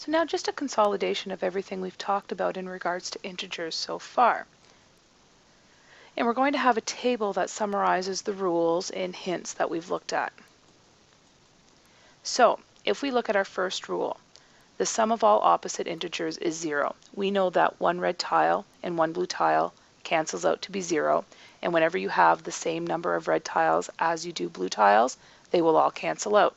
So now just a consolidation of everything we've talked about in regards to integers so far. And we're going to have a table that summarizes the rules and hints that we've looked at. So if we look at our first rule, the sum of all opposite integers is 0. We know that one red tile and one blue tile cancels out to be 0, and whenever you have the same number of red tiles as you do blue tiles, they will all cancel out.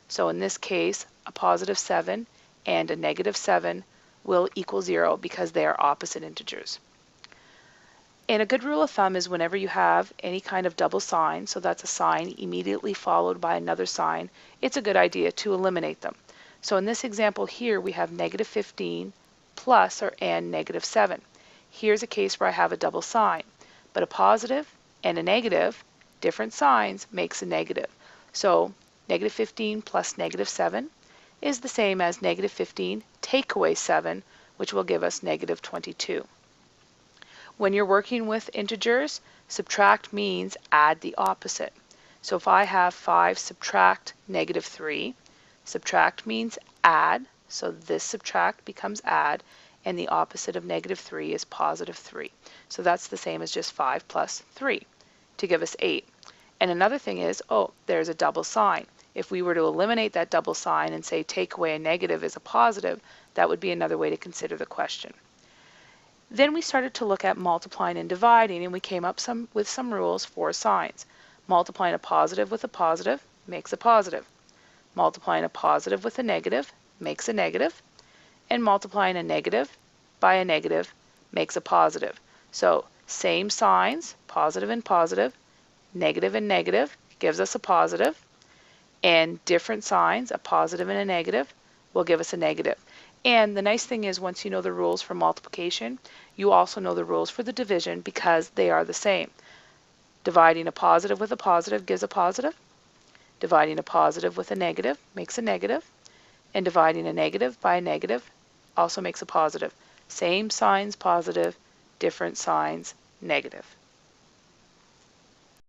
So in this case, a positive 7 and a negative 7 will equal 0 because they are opposite integers. And a good rule of thumb is whenever you have any kind of double sign, so that's a sign immediately followed by another sign, it's a good idea to eliminate them. So in this example here, we have negative 15 plus and negative 7. Here's a case where I have a double sign, but a positive and a negative, different signs, makes a negative. So negative 15 plus negative 7 is the same as negative 15 take away 7, which will give us negative 22. When you're working with integers, subtract means add the opposite. So if I have 5 subtract negative 3, subtract means add, so this subtract becomes add, and the opposite of negative 3 is positive 3. So that's the same as just 5 plus 3 to give us 8. And another thing is, oh, there's a double sign. If we were to eliminate that double sign and say take away a negative as a positive, that would be another way to consider the question. Then we started to look at multiplying and dividing, and we came up with some rules for signs. Multiplying a positive with a positive makes a positive. Multiplying a positive with a negative makes a negative. And multiplying a negative by a negative makes a positive. So same signs, positive and negative gives us a positive. And different signs, a positive and a negative, will give us a negative. And the nice thing is once you know the rules for multiplication, you also know the rules for the division because they are the same. Dividing a positive with a positive gives a positive. Dividing a positive with a negative makes a negative. And dividing a negative by a negative also makes a positive. Same signs positive, different signs negative.